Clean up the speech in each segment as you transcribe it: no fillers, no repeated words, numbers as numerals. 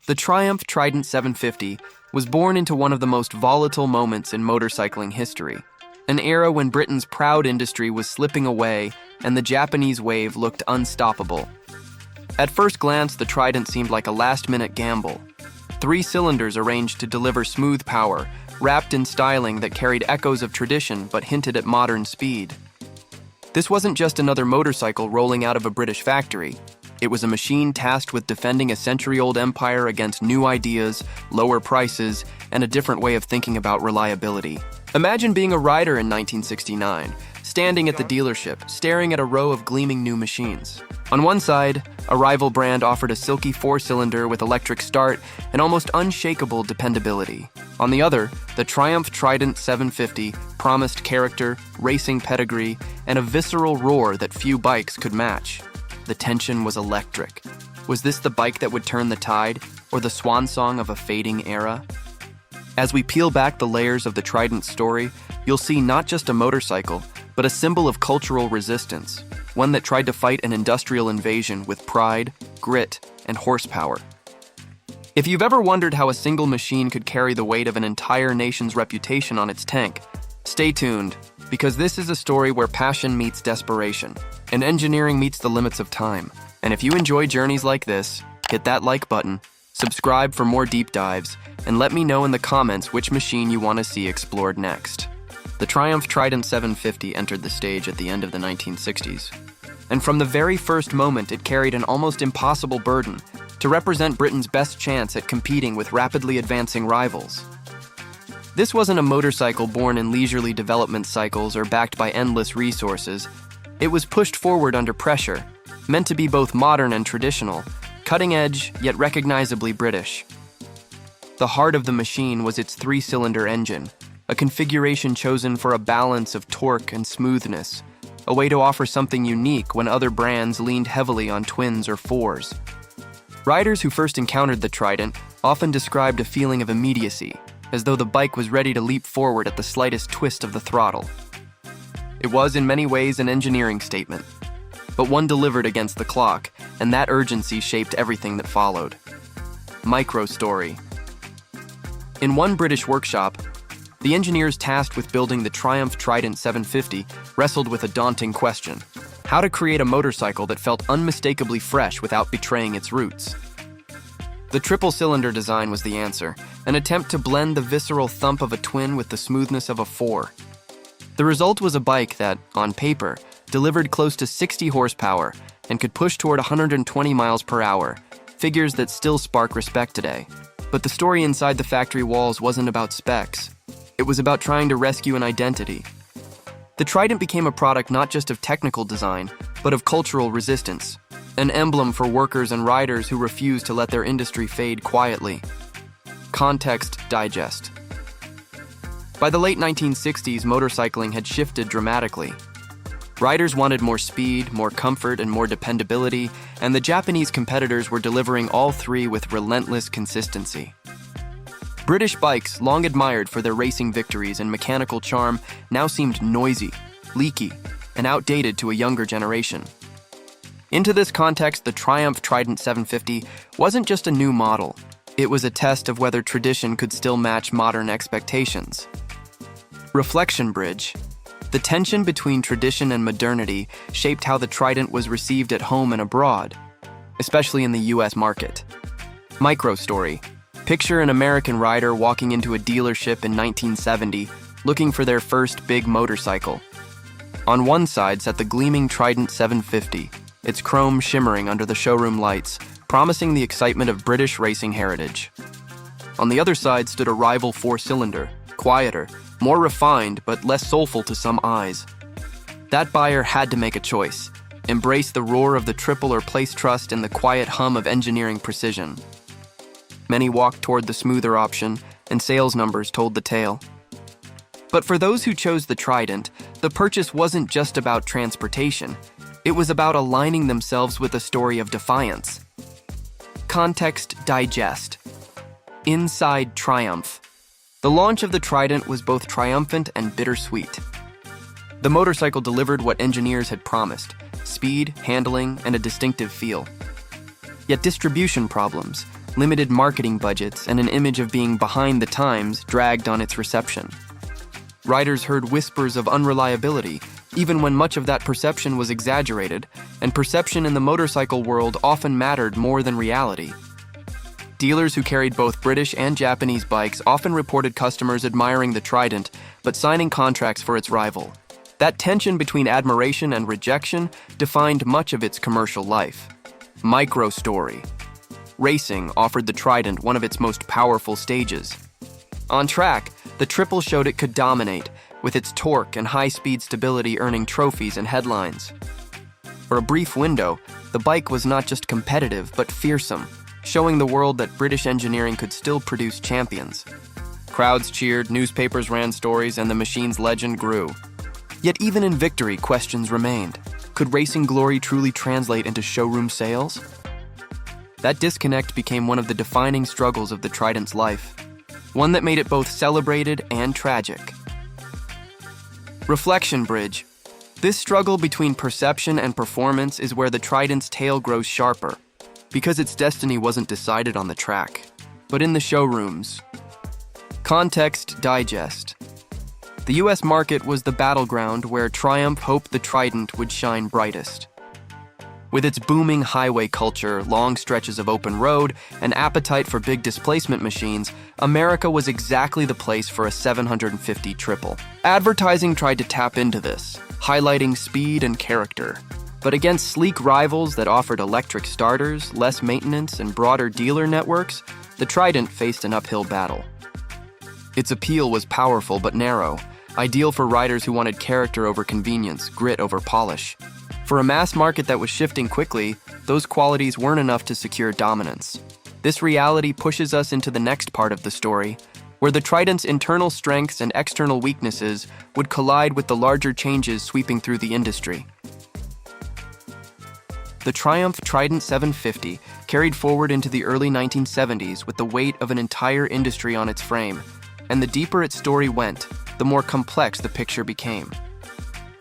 The Triumph Trident 750 was born into one of the most volatile moments in motorcycling history, an era when Britain's proud industry was slipping away and the Japanese wave looked unstoppable. At first glance, the Trident seemed like a last-minute gamble. 3 cylinders arranged to deliver smooth power, wrapped in styling that carried echoes of tradition but hinted at modern speed. This wasn't just another motorcycle rolling out of a British factory. It was a machine tasked with defending a century-old empire against new ideas, lower prices, and a different way of thinking about reliability. Imagine being a rider in 1969, standing at the dealership, staring at a row of gleaming new machines. On one side, a rival brand offered a silky 4-cylinder with electric start and almost unshakable dependability. On the other, the Triumph Trident 750 promised character, racing pedigree, and a visceral roar that few bikes could match. The tension was electric. Was this the bike that would turn the tide, or the swan song of a fading era? As we peel back the layers of the Trident story, you'll see not just a motorcycle, but a symbol of cultural resistance, one that tried to fight an industrial invasion with pride, grit, and horsepower. If you've ever wondered how a single machine could carry the weight of an entire nation's reputation on its tank, stay tuned, because this is a story where passion meets desperation, and engineering meets the limits of time. And if you enjoy journeys like this, hit that like button, subscribe for more deep dives, and let me know in the comments which machine you want to see explored next. The Triumph Trident 750 entered the stage at the end of the 1960s. And from the very first moment, it carried an almost impossible burden to represent Britain's best chance at competing with rapidly advancing rivals. This wasn't a motorcycle born in leisurely development cycles or backed by endless resources. It was pushed forward under pressure, meant to be both modern and traditional, cutting-edge yet recognizably British. The heart of the machine was its 3-cylinder engine, a configuration chosen for a balance of torque and smoothness, a way to offer something unique when other brands leaned heavily on twins or 4s. Riders who first encountered the Trident often described a feeling of immediacy, as though the bike was ready to leap forward at the slightest twist of the throttle. It was in many ways an engineering statement, but one delivered against the clock, and that urgency shaped everything that followed. Micro story. In one British workshop, the engineers tasked with building the Triumph Trident 750 wrestled with a daunting question: how to create a motorcycle that felt unmistakably fresh without betraying its roots. The triple-cylinder design was the answer, an attempt to blend the visceral thump of a twin with the smoothness of a 4. The result was a bike that, on paper, delivered close to 60 horsepower and could push toward 120 miles per hour, figures that still spark respect today. But the story inside the factory walls wasn't about specs. It was about trying to rescue an identity. The Trident became a product not just of technical design, but of cultural resistance, an emblem for workers and riders who refused to let their industry fade quietly. Context digest. By the late 1960s, motorcycling had shifted dramatically. Riders wanted more speed, more comfort, and more dependability, and the Japanese competitors were delivering all three with relentless consistency. British bikes, long admired for their racing victories and mechanical charm, now seemed noisy, leaky, and outdated to a younger generation. Into this context, the Triumph Trident 750 wasn't just a new model. It was a test of whether tradition could still match modern expectations. Reflection bridge. The tension between tradition and modernity shaped how the Trident was received at home and abroad, especially in the US market. Micro story. Picture an American rider walking into a dealership in 1970, looking for their first big motorcycle. On one side sat the gleaming Trident 750, its chrome shimmering under the showroom lights, promising the excitement of British racing heritage. On the other side stood a rival 4-cylinder, quieter, more refined, but less soulful to some eyes. That buyer had to make a choice, embrace the roar of the triple or place trust in the quiet hum of engineering precision. Many walked toward the smoother option, and sales numbers told the tale. But for those who chose the Trident, the purchase wasn't just about transportation. It was about aligning themselves with a story of defiance. Context digest. Inside Triumph. The launch of the Trident was both triumphant and bittersweet. The motorcycle delivered what engineers had promised: speed, handling, and a distinctive feel. Yet distribution problems, limited marketing budgets, and an image of being behind the times dragged on its reception. Riders heard whispers of unreliability, even when much of that perception was exaggerated, and perception in the motorcycle world often mattered more than reality. Dealers who carried both British and Japanese bikes often reported customers admiring the Trident, but signing contracts for its rival. That tension between admiration and rejection defined much of its commercial life. Micro story. Racing offered the Trident one of its most powerful stages. On track, the triple showed it could dominate, with its torque and high-speed stability earning trophies and headlines. For a brief window, the bike was not just competitive, but fearsome, showing the world that British engineering could still produce champions. Crowds cheered, newspapers ran stories, and the machine's legend grew. Yet even in victory, questions remained. Could racing glory truly translate into showroom sales? That disconnect became one of the defining struggles of the Trident's life, one that made it both celebrated and tragic. Reflection bridge. This struggle between perception and performance is where the Trident's tail grows sharper, because its destiny wasn't decided on the track, but in the showrooms. Context digest. The US market was the battleground where Triumph hoped the Trident would shine brightest. With its booming highway culture, long stretches of open road, and appetite for big displacement machines, America was exactly the place for a 750 triple. Advertising tried to tap into this, highlighting speed and character. But against sleek rivals that offered electric starters, less maintenance, and broader dealer networks, the Trident faced an uphill battle. Its appeal was powerful but narrow, ideal for riders who wanted character over convenience, grit over polish. For a mass market that was shifting quickly, those qualities weren't enough to secure dominance. This reality pushes us into the next part of the story, where the Trident's internal strengths and external weaknesses would collide with the larger changes sweeping through the industry. The Triumph Trident 750 carried forward into the early 1970s with the weight of an entire industry on its frame, and the deeper its story went, the more complex the picture became.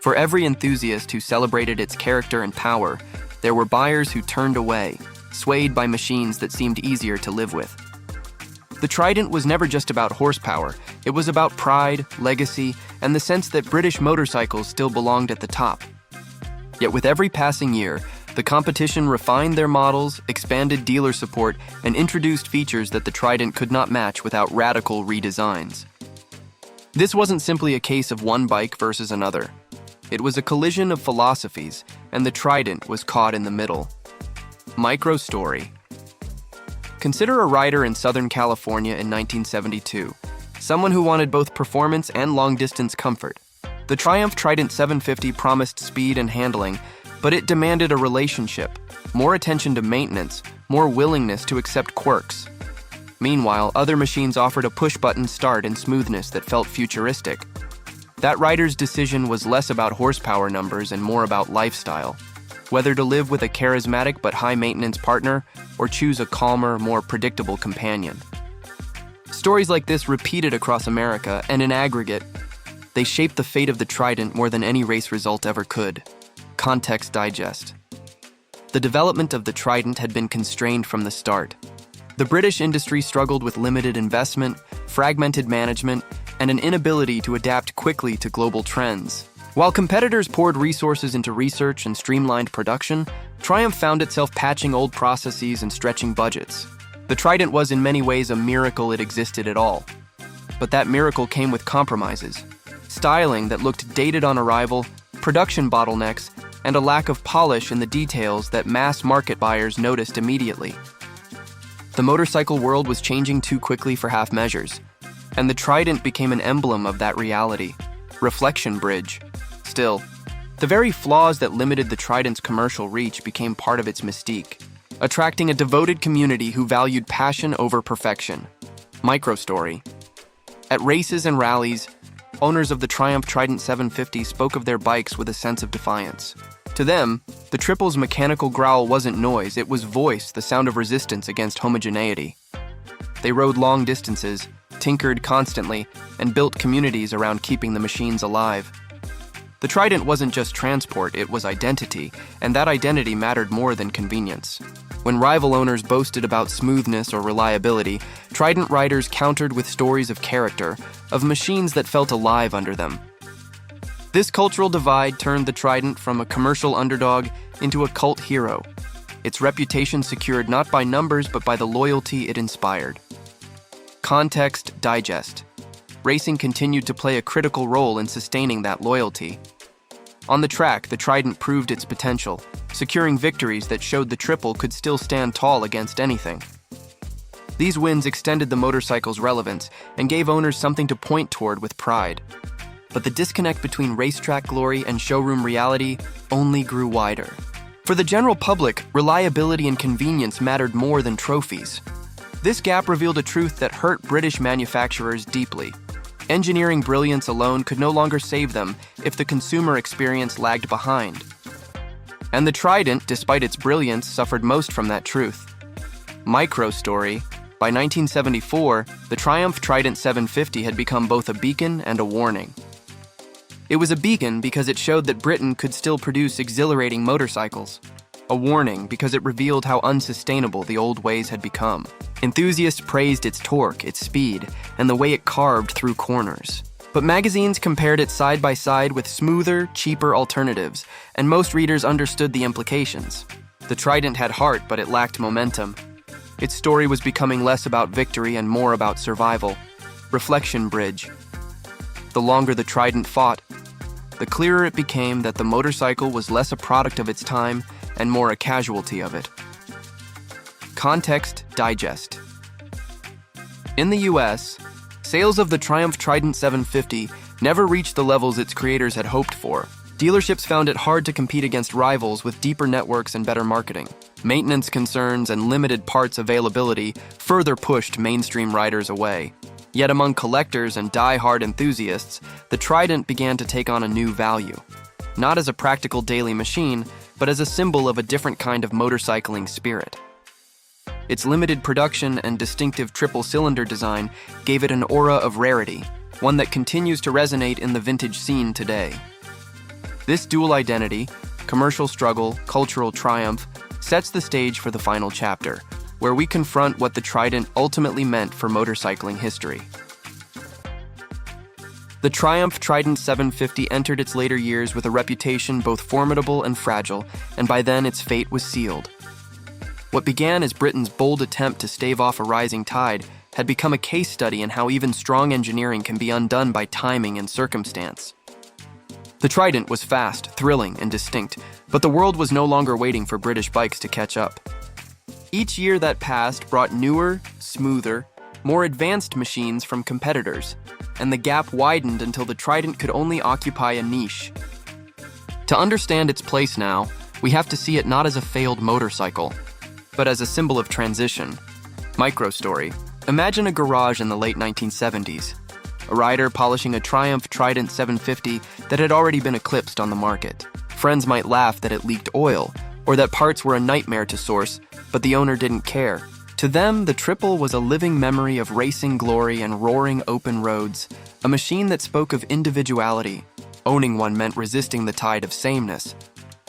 For every enthusiast who celebrated its character and power, there were buyers who turned away, swayed by machines that seemed easier to live with. The Trident was never just about horsepower, it was about pride, legacy, and the sense that British motorcycles still belonged at the top. Yet with every passing year, the competition refined their models, expanded dealer support, and introduced features that the Trident could not match without radical redesigns. This wasn't simply a case of one bike versus another. It was a collision of philosophies, and the Trident was caught in the middle. Micro story. Consider a rider in Southern California in 1972, someone who wanted both performance and long-distance comfort. The Triumph Trident 750 promised speed and handling, but it demanded a relationship, more attention to maintenance, more willingness to accept quirks. Meanwhile, other machines offered a push-button start and smoothness that felt futuristic. That rider's decision was less about horsepower numbers and more about lifestyle, whether to live with a charismatic but high-maintenance partner or choose a calmer, more predictable companion. Stories like this repeated across America, and in aggregate, they shaped the fate of the Trident more than any race result ever could. Context digest. The development of the Trident had been constrained from the start. The British industry struggled with limited investment, fragmented management, and an inability to adapt quickly to global trends. While competitors poured resources into research and streamlined production, Triumph found itself patching old processes and stretching budgets. The Trident was in many ways a miracle it existed at all. But that miracle came with compromises. Styling that looked dated on arrival, production bottlenecks, and a lack of polish in the details that mass market buyers noticed immediately. The motorcycle world was changing too quickly for half measures, and the Trident became an emblem of that reality. Reflection bridge. Still, the very flaws that limited the Trident's commercial reach became part of its mystique, attracting a devoted community who valued passion over perfection. Microstory. At races and rallies, owners of the Triumph Trident 750 spoke of their bikes with a sense of defiance. To them, the triple's mechanical growl wasn't noise, it was voice, the sound of resistance against homogeneity. They rode long distances, tinkered constantly, and built communities around keeping the machines alive. The Trident wasn't just transport, it was identity, and that identity mattered more than convenience. When rival owners boasted about smoothness or reliability, Trident riders countered with stories of character, of machines that felt alive under them. This cultural divide turned the Trident from a commercial underdog into a cult hero, its reputation secured not by numbers but by the loyalty it inspired. Context digest. Racing continued to play a critical role in sustaining that loyalty. On the track, the Trident proved its potential, securing victories that showed the triple could still stand tall against anything. These wins extended the motorcycle's relevance and gave owners something to point toward with pride. But the disconnect between racetrack glory and showroom reality only grew wider. For the general public, reliability and convenience mattered more than trophies. This gap revealed a truth that hurt British manufacturers deeply. Engineering brilliance alone could no longer save them if the consumer experience lagged behind. And the Trident, despite its brilliance, suffered most from that truth. Micro story. By 1974, the Triumph Trident 750 had become both a beacon and a warning. It was a beacon because it showed that Britain could still produce exhilarating motorcycles. A warning because it revealed how unsustainable the old ways had become. Enthusiasts praised its torque, its speed, and the way it carved through corners. But magazines compared it side by side with smoother, cheaper alternatives, and most readers understood the implications. The Trident had heart, but it lacked momentum. Its story was becoming less about victory and more about survival. Reflection bridge. The longer the Trident fought, the clearer it became that the motorcycle was less a product of its time and more a casualty of it. Context digest. In the US, sales of the Triumph Trident 750 never reached the levels its creators had hoped for. Dealerships found it hard to compete against rivals with deeper networks and better marketing. Maintenance concerns and limited parts availability further pushed mainstream riders away. Yet among collectors and die-hard enthusiasts, the Trident began to take on a new value. Not as a practical daily machine, but as a symbol of a different kind of motorcycling spirit. Its limited production and distinctive triple-cylinder design gave it an aura of rarity, one that continues to resonate in the vintage scene today. This dual identity, commercial struggle, cultural triumph, sets the stage for the final chapter, where we confront what the Trident ultimately meant for motorcycling history. The Triumph Trident 750 entered its later years with a reputation both formidable and fragile, and by then its fate was sealed. What began as Britain's bold attempt to stave off a rising tide had become a case study in how even strong engineering can be undone by timing and circumstance. The Trident was fast, thrilling, and distinct, but the world was no longer waiting for British bikes to catch up. Each year that passed brought newer, smoother, more advanced machines from competitors, and the gap widened until the Trident could only occupy a niche. To understand its place now, we have to see it not as a failed motorcycle, but as a symbol of transition. Microstory. Imagine a garage in the late 1970s. A rider polishing a Triumph Trident 750 that had already been eclipsed on the market. Friends might laugh that it leaked oil, or that parts were a nightmare to source, but the owner didn't care. To them, the triple was a living memory of racing glory and roaring open roads, a machine that spoke of individuality. Owning one meant resisting the tide of sameness.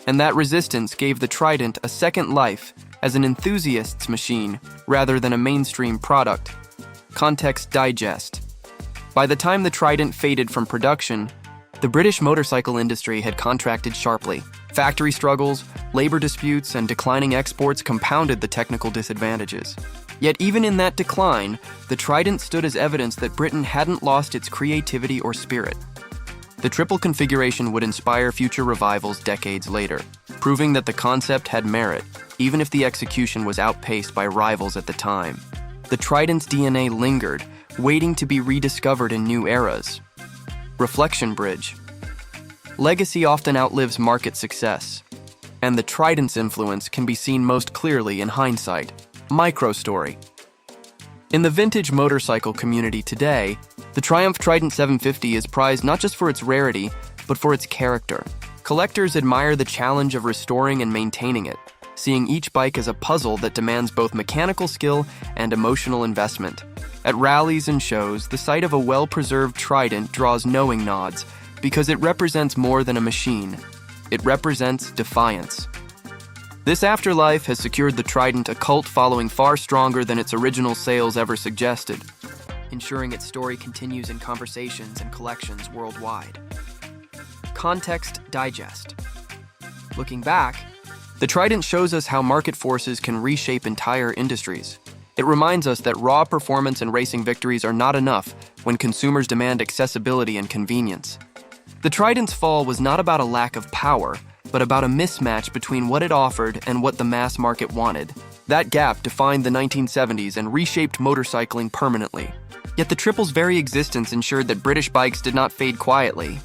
And that resistance gave the Trident a second life as an enthusiast's machine rather than a mainstream product. Context digest. By the time the Trident faded from production, the British motorcycle industry had contracted sharply. Factory struggles, labor disputes, and declining exports compounded the technical disadvantages. Yet even in that decline, the Trident stood as evidence that Britain hadn't lost its creativity or spirit. The triple configuration would inspire future revivals decades later, proving that the concept had merit, even if the execution was outpaced by rivals at the time. The Trident's DNA lingered, waiting to be rediscovered in new eras. Reflection bridge. Legacy often outlives market success, and the Trident's influence can be seen most clearly in hindsight. Microstory. In the vintage motorcycle community today, the Triumph Trident 750 is prized not just for its rarity, but for its character. Collectors admire the challenge of restoring and maintaining it, seeing each bike as a puzzle that demands both mechanical skill and emotional investment. At rallies and shows, the sight of a well-preserved Trident draws knowing nods because it represents more than a machine. It represents defiance. This afterlife has secured the Trident a cult following far stronger than its original sales ever suggested, ensuring its story continues in conversations and collections worldwide. Context Digest. Looking back, the Trident shows us how market forces can reshape entire industries. It reminds us that raw performance and racing victories are not enough when consumers demand accessibility and convenience. The Trident's fall was not about a lack of power, but about a mismatch between what it offered and what the mass market wanted. That gap defined the 1970s and reshaped motorcycling permanently. Yet the triple's very existence ensured that British bikes did not fade quietly.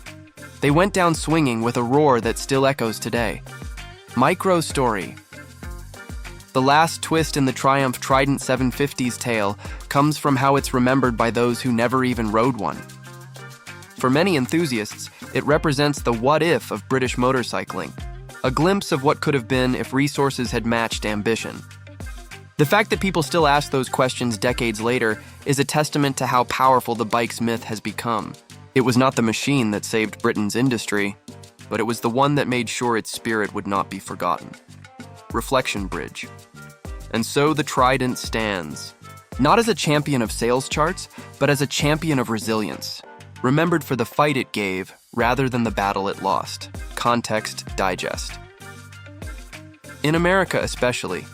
They went down swinging with a roar that still echoes today. Micro story. The last twist in the Triumph Trident 750's tale comes from how it's remembered by those who never even rode one. For many enthusiasts, it represents the what-if of British motorcycling, a glimpse of what could have been if resources had matched ambition. The fact that people still ask those questions decades later is a testament to how powerful the bike's myth has become. It was not the machine that saved Britain's industry, but it was the one that made sure its spirit would not be forgotten. Reflection Bridge. And so the Trident stands, not as a champion of sales charts, but as a champion of resilience, remembered for the fight it gave rather than the battle it lost. Context Digest. In America especially,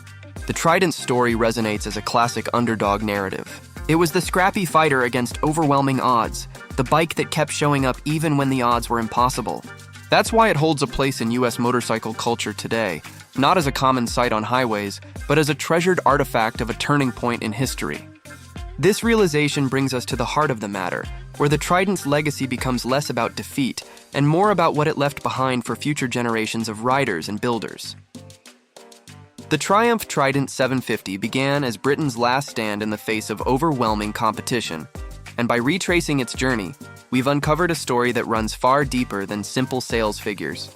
the Trident story resonates as a classic underdog narrative. It was the scrappy fighter against overwhelming odds, the bike that kept showing up even when the odds were impossible. That's why it holds a place in US motorcycle culture today, not as a common sight on highways, but as a treasured artifact of a turning point in history. This realization brings us to the heart of the matter, where the Trident's legacy becomes less about defeat and more about what it left behind for future generations of riders and builders. The Triumph Trident 750 began as Britain's last stand in the face of overwhelming competition, and by retracing its journey, we've uncovered a story that runs far deeper than simple sales figures.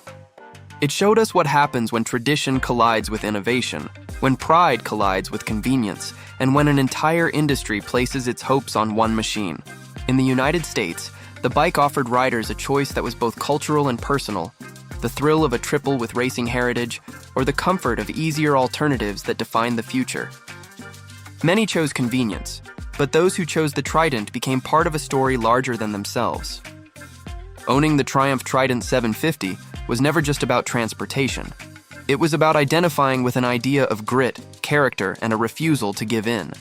It showed us what happens when tradition collides with innovation, when pride collides with convenience, and when an entire industry places its hopes on one machine. In the United States, the bike offered riders a choice that was both cultural and personal, the thrill of a triple with racing heritage, or the comfort of easier alternatives that defined the future. Many chose convenience, but those who chose the Trident became part of a story larger than themselves. Owning the Triumph Trident 750 was never just about transportation. It was about identifying with an idea of grit, character, and a refusal to give in.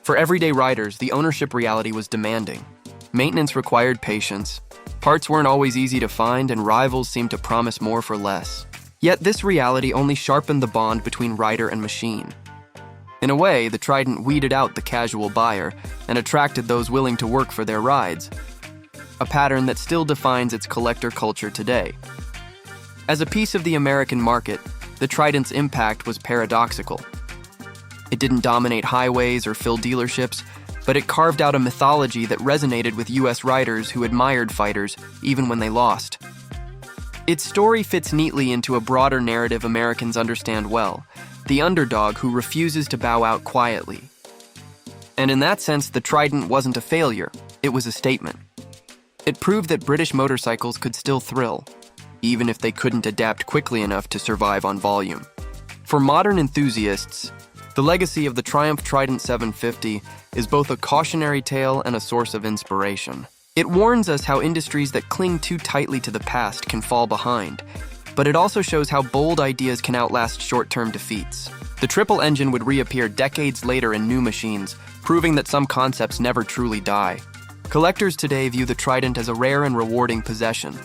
For everyday riders, the ownership reality was demanding. Maintenance required patience, parts weren't always easy to find, and rivals seemed to promise more for less. Yet this reality only sharpened the bond between rider and machine. In a way, the Trident weeded out the casual buyer and attracted those willing to work for their rides, a pattern that still defines its collector culture today. As a piece of the American market, the Trident's impact was paradoxical. It didn't dominate highways or fill dealerships, but it carved out a mythology that resonated with US riders who admired fighters even when they lost. Its story fits neatly into a broader narrative Americans understand well, the underdog who refuses to bow out quietly. And in that sense, the Trident wasn't a failure, it was a statement. It proved that British motorcycles could still thrill, even if they couldn't adapt quickly enough to survive on volume. For modern enthusiasts, the legacy of the Triumph Trident 750 is both a cautionary tale and a source of inspiration. It warns us how industries that cling too tightly to the past can fall behind, but it also shows how bold ideas can outlast short-term defeats. The triple engine would reappear decades later in new machines, proving that some concepts never truly die. Collectors today view the Trident as a rare and rewarding possession,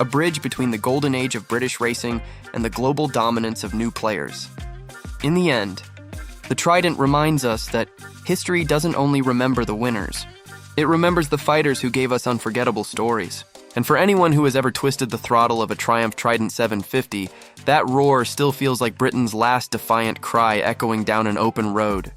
a bridge between the golden age of British racing and the global dominance of new players. In the end, the Trident reminds us that history doesn't only remember the winners, it remembers the fighters who gave us unforgettable stories. And for anyone who has ever twisted the throttle of a Triumph Trident 750, that roar still feels like Britain's last defiant cry echoing down an open road.